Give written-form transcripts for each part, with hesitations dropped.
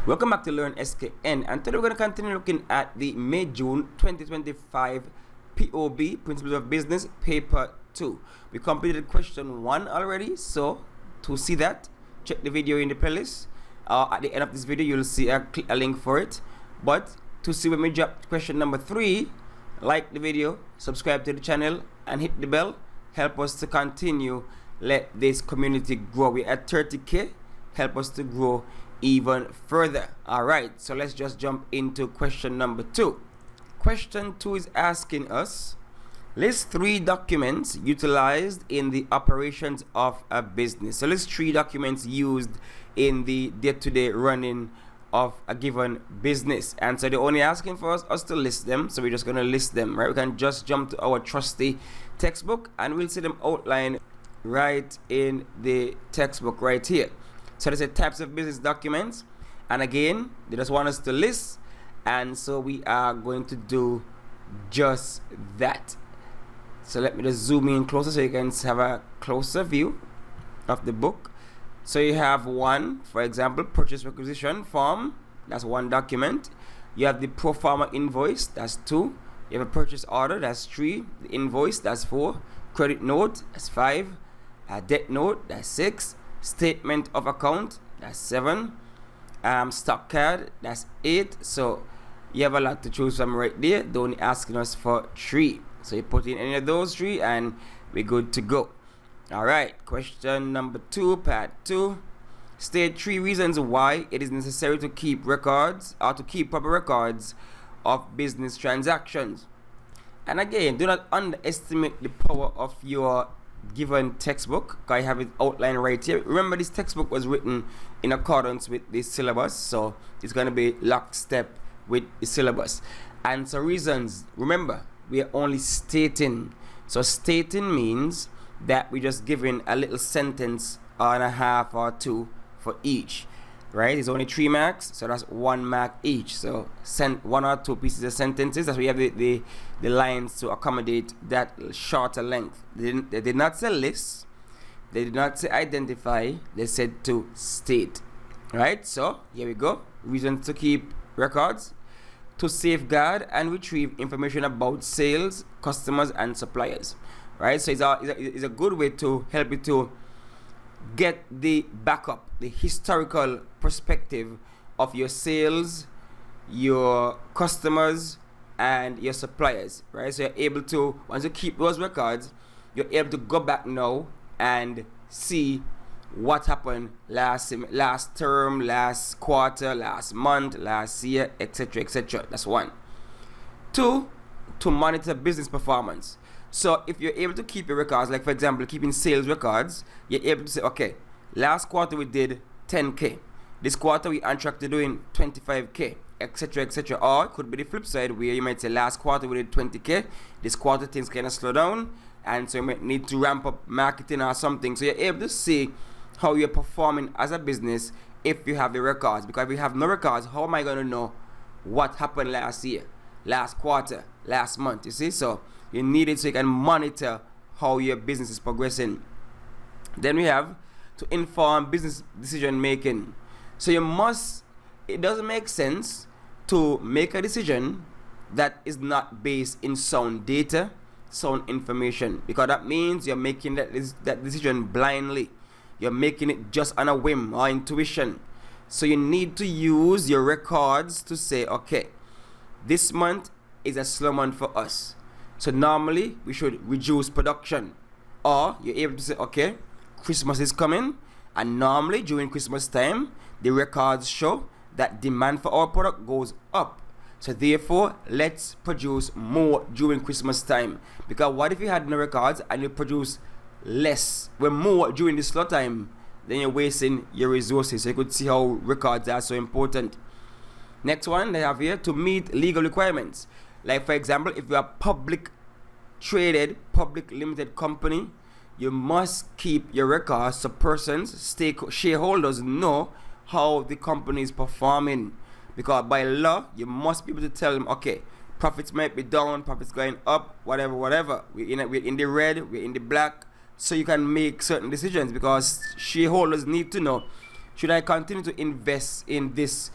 Welcome back to Learn SKN, and today we're going to continue looking at the May-June 2025 POB, Principles of Business, Paper 2. We completed question 1 already, so to see that, check the video in the playlist. At the end of this video, you'll see a link for it. But to see when we drop question number 3, like the video, subscribe to the channel, and hit the bell. Help us to continue, let this community grow. We're at 30K, help us to grow even further. Alright, so let's just jump into question number 2. Question 2 is asking us, list 3 documents utilized in the operations of a business. So list 3 documents used in the day-to-day running of a given business. And so they're only asking for us to list them, so we're just going to list them, right? We can just jump to our trusty textbook and we'll see them outlined right in the textbook right here. So they say types of business documents, and again they just want us to list, and so we are going to do just that. So let me just zoom in closer so you can have a closer view of the book. So you have one, for example, purchase requisition form, that's one document. You have the pro forma invoice, that's 2. You have a purchase order, that's 3. The invoice, that's 4. Credit note, that's 5. A debt note, that's 6. Statement of account, that's 7. Stock card, that's 8. So you have a lot to choose from right there. They're only asking us for 3. So you put in any of those 3 and we're good to go. Alright, question number 2, part 2. State 3 reasons why it is necessary to keep records or to keep proper records of business transactions. And again, do not underestimate the power of your given textbook. I have it outlined right here. Remember, this textbook was written in accordance with the syllabus, so it's going to be lockstep with the syllabus. And so reasons, remember, we are only stating. So stating means that we're just giving a little sentence and a half or 2 for each, right? It's only 3 marks, so that's 1 mark each. So send 1 or 2 pieces of sentences. That's why we have the lines to accommodate that shorter length. They did not say list, they did not say identify, they said to state. Right, so here we go. Reasons to keep records: to safeguard and retrieve information about sales, customers, and suppliers. Right, so it's a good way to help you to get the backup, the historical perspective of your sales, your customers, and your suppliers, right? So you're able to, once you keep those records, you're able to go back now and see what happened last term, last quarter, last month, last year, etc., etc. That's 1. 2, to monitor business performance. So if you're able to keep your records, like for example, keeping sales records, you're able to say, okay, last quarter we did 10K. This quarter we on track to doing 25K, etc., etc. Or it could be the flip side where you might say last quarter we did 20K. This quarter things kind of slow down, and so you might need to ramp up marketing or something. So you're able to see how you're performing as a business if you have the records. Because if you have no records, how am I going to know what happened last year, last quarter, last month? You see, so you need it so you can monitor how your business is progressing. Then we have to inform business decision making. So it doesn't make sense to make a decision that is not based in sound data, sound information, because that means you're making that decision blindly. You're making it just on a whim or intuition. So you need to use your records to say, okay, this month is a slow month for us, so normally we should reduce production. Or you're able to say, okay, Christmas is coming, and normally during Christmas time the records show that demand for our product goes up, so therefore let's produce more during Christmas time. Because what if you had no records and you produce less, more during the slow time? Then you're wasting your resources. So you could see how records are so important. Next one they have here: to meet legal requirements. Like for example, if you're a public traded, public limited company, you must keep your records so persons, shareholders know how the company is performing. Because by law, you must be able to tell them, okay, profits might be down, profits going up, whatever. We're in the red, we're in the black. So you can make certain decisions, because shareholders need to know, should I continue to invest in this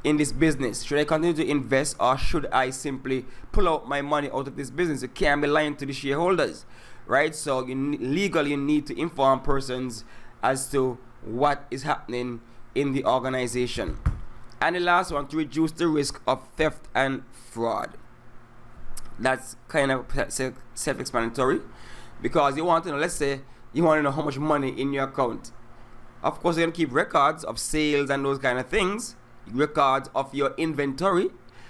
in this business? Should I continue to invest, or should I simply pull out my money out of this business? You can't be lying to the shareholders, right? So legally you need to inform persons as to what is happening in the organization. And the last one, to reduce the risk of theft and fraud. That's kind of self-explanatory, because you want to know, let's say you want to know how much money in your account. Of course, you're going to keep records of sales and those kind of things, records of your inventory,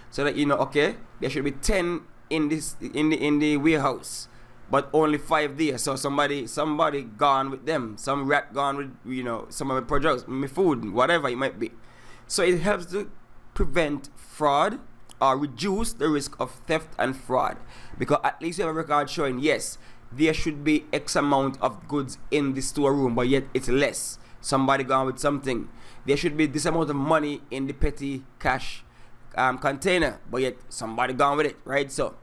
so that you know, okay, there should be 10 in the warehouse, but only 5 there. So somebody gone with them, some rat gone with some of the products, food, whatever it might be. So it helps to prevent fraud or reduce the risk of theft and fraud, because at least you have a record showing, yes, there should be X amount of goods in the storeroom, but yet it's less. Somebody gone with something. There should be this amount of money in the petty cash container, but yet somebody gone with it, right? So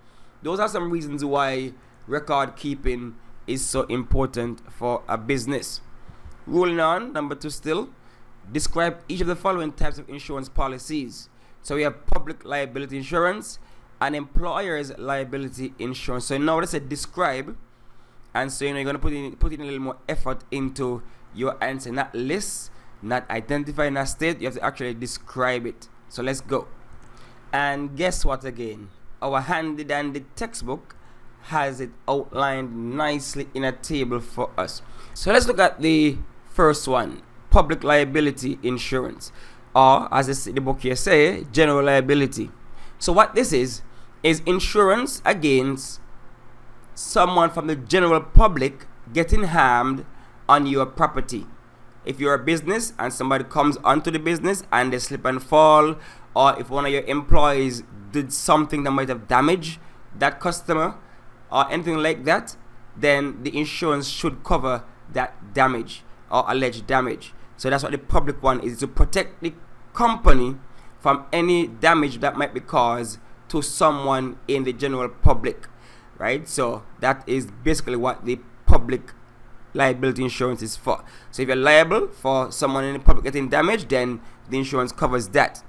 those are some reasons why record keeping is so important for a business. Rolling on, number 2 still. Describe each of the following types of insurance policies. So we have public liability insurance and employer's liability insurance. So now let's say describe, and so you're going to put in a little more effort into your answer. Not list, not identify, not state. You have to actually describe it. So let's go. And guess what again? Our handy dandy textbook has it outlined nicely in a table for us. So let's look at the first one, public liability insurance, or as the book here say, general liability. So what this is insurance against someone from the general public getting harmed on your property. If you're a business and somebody comes onto the business and they slip and fall, or if one of your employees did something that might have damaged that customer or anything like that, then the insurance should cover that damage or alleged damage. So that's what the public one is, to protect the company from any damage that might be caused to someone in the general public, right? So that is basically what the public liability insurance is for. So if you're liable for someone in the public getting damaged, then the insurance covers that.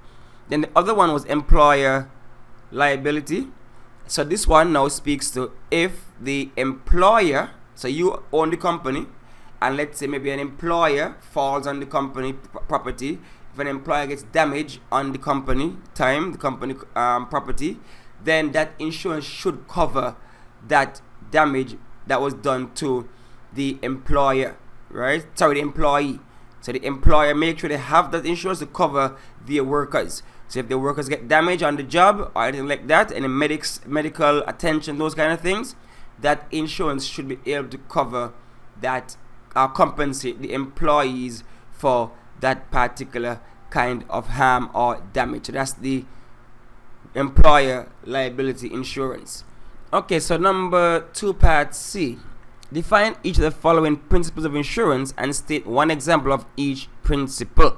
Then the other one was employer liability. So this one now speaks to if the employer, so you own the company, and let's say maybe an employer falls on the company property. If an employer gets damaged on the company property, then that insurance should cover that damage that was done to the employer, right? Sorry, the employee. So the employer make sure they have that insurance to cover their workers. So if the workers get damaged on the job or anything like that, any medical attention, those kind of things, that insurance should be able to cover that, compensate the employees for that particular kind of harm or damage. So that's the employer liability insurance. Okay, so number 2, part C. Define each of the following principles of insurance and state one example of each principle.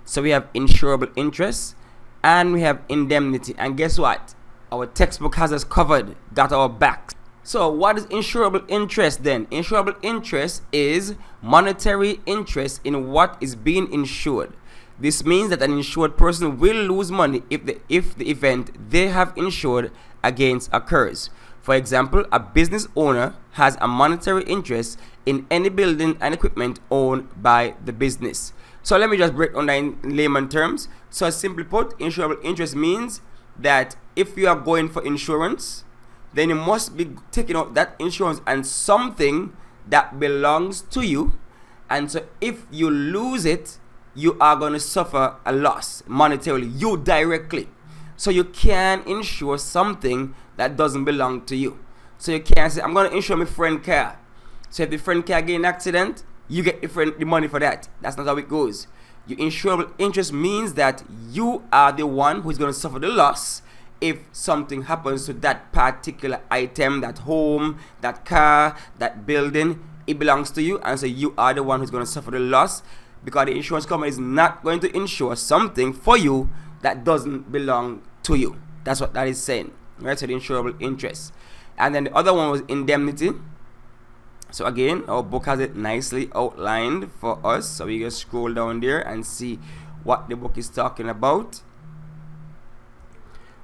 So we have insurable interest and we have indemnity. And guess what? Our textbook has us covered, got our backs. So what is insurable interest then? Insurable interest is monetary interest in what is being insured. This means that an insured person will lose money if the event they have insured against occurs. For example, a business owner has a monetary interest in any building and equipment owned by the business. So let me just break down that in layman terms. So simply put, insurable interest means that if you are going for insurance, then you must be taking out that insurance and something that belongs to you. And so if you lose it, you are going to suffer a loss monetarily, you directly. So you can insure something that doesn't belong to you. So you can't say, I'm going to insure my friend car. So if the friend car get an accident, you get the money for that. That's not how it goes. Your insurable interest means that you are the one who's going to suffer the loss if something happens to that particular item, that home, that car, that building. It belongs to you, and so you are the one who's going to suffer the loss, because the insurance company is not going to insure something for you that doesn't belong to you. That's what that is saying, right? So the insurable interest. And then the other one was indemnity. So again, our book has it nicely outlined for us. So we just scroll down there and see what the book is talking about.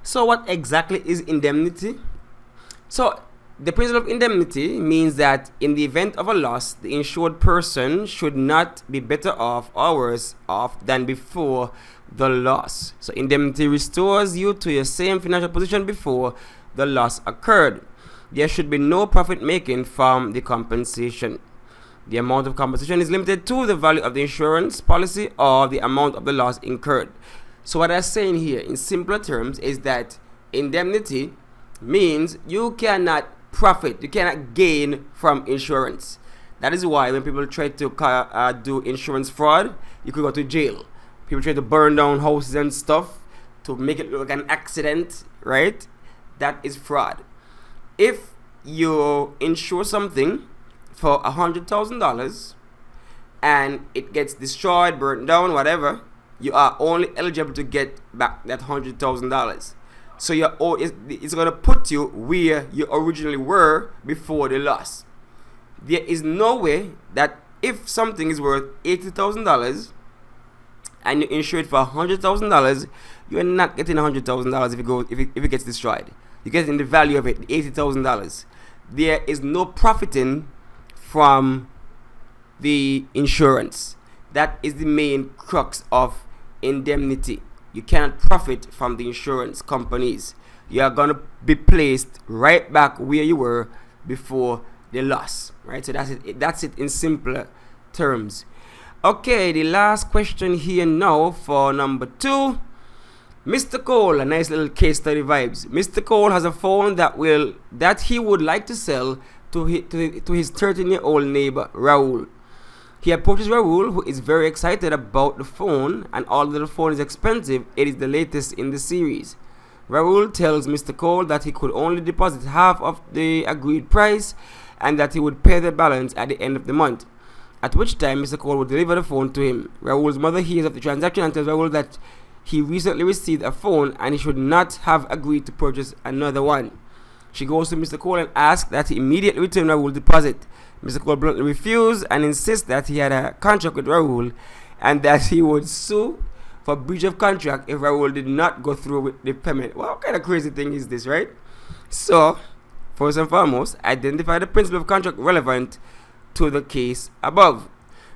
So what exactly is indemnity? So the principle of indemnity means that in the event of a loss, the insured person should not be better off or worse off than before the loss. So indemnity restores you to your same financial position before the loss occurred. There should be no profit making from the compensation. The amount of compensation is limited to the value of the insurance policy or the amount of the loss incurred. So what I'm saying here in simpler terms is that indemnity means you cannot profit, you cannot gain from insurance. That is why when people try to do insurance fraud, you could go to jail. People try to burn down houses and stuff to make it look like an accident, right? That is fraud. If you insure something for $100,000 and it gets destroyed, burnt down, whatever, you are only eligible to get back that $100,000. So it's going to put you where you originally were before the loss. There is no way that if something is worth $80,000 and you insure it for $100,000, you are not getting $100,000 if it gets destroyed. You're getting the value of it, $80,000. There is no profiting from the insurance. That is the main crux of indemnity. You cannot profit from the insurance companies. You are going to be placed right back where you were before the loss, right? So that's it in simpler terms. Okay, the last question here now for number 2. Mr. Cole, a nice little case study vibes. Mr. Cole has a phone that he would like to sell to his 13-year-old neighbor Raul. He approaches Raul, who is very excited about the phone, and although the phone is expensive, it is the latest in the series. Raul tells Mr. Cole that he could only deposit half of the agreed price and that he would pay the balance at the end of the month, at which time Mr. Cole would deliver the phone to him. Raul's mother hears of the transaction and tells Raul that he recently received a phone and he should not have agreed to purchase another one. She goes to Mr. Cole and asks that he immediately return Raul's deposit. Mr. Cole bluntly refused and insists that he had a contract with Raul and that he would sue for breach of contract if Raul did not go through with the payment. Well, what kind of crazy thing is this, right? So, first and foremost, identify the principle of contract relevant to the case above.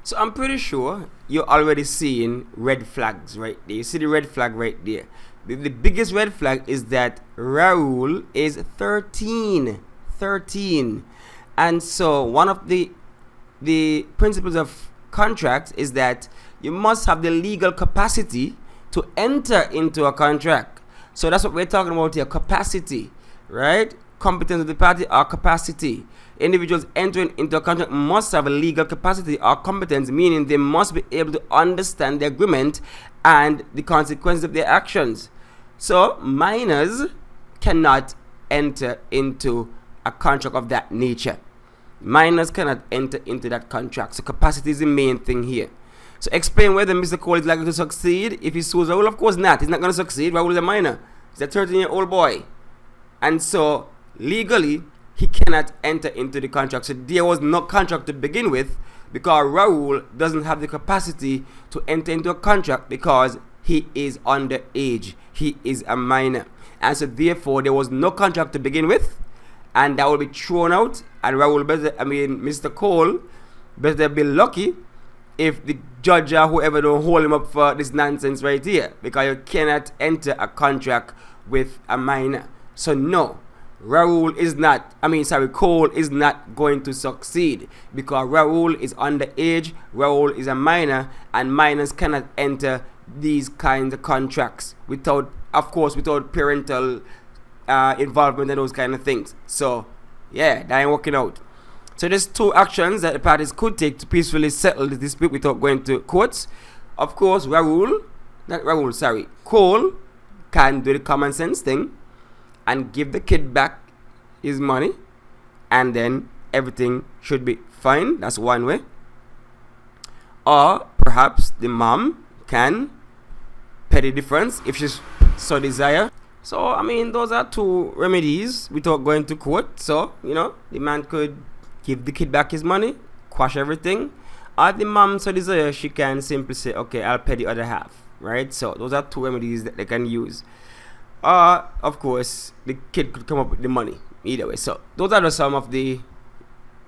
So I'm pretty sure you're already seeing red flags right there. You see the red flag right there. The biggest red flag is that Raul is 13. And so one of the principles of contracts is that you must have the legal capacity to enter into a contract. So that's what we're talking about here, capacity, right? Competence of the party or capacity. Individuals entering into a contract must have a legal capacity or competence, meaning they must be able to understand the agreement and the consequences of their actions. So minors cannot enter into a contract of that nature. Minors cannot enter into that contract. So capacity is the main thing here. So explain whether Mr. Cole is likely to succeed. If he sues Raul, of course not. He's not going to succeed. Raul is a minor. He's a 13-year-old boy. And so legally, he cannot enter into the contract. So there was no contract to begin with because Raul doesn't have the capacity to enter into a contract because he is underage. He is a minor. And so therefore, there was no contract to begin with. And that will be thrown out. And Mr. Cole better be lucky if the judge or whoever don't hold him up for this nonsense right here. Because you cannot enter a contract with a minor. So no, Cole is not going to succeed. Because Raul is underage, Raul is a minor, and minors cannot enter these kinds of contracts without parental involvement and those kind of things. So yeah, that ain't working out. So there's 2 actions that the parties could take to peacefully settle the dispute without going to courts. Of course, Cole can do the common sense thing and give the kid back his money, and then everything should be fine. That's one way. Or perhaps the mom can pay the difference if she so desire. So those are 2 remedies without going to court. So the man could give the kid back his money, quash everything, or the mom so desire, she can simply say, okay, I'll pay the other half, right? So those are 2 remedies that they can use. or of course the kid could come up with the money. Either way. So those are just some of the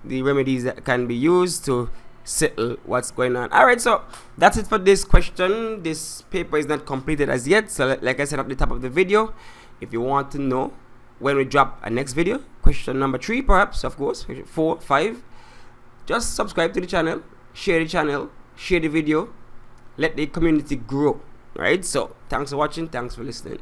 remedies that can be used to settle what's going on. Alright, so that's it for this question. This paper is not completed as yet, so like I said at the top of the video, if you want to know when we drop a next video, question number 3 perhaps, of course, 4, 5, just subscribe to the channel, share the video, let the community grow. Right, so thanks for watching, thanks for listening.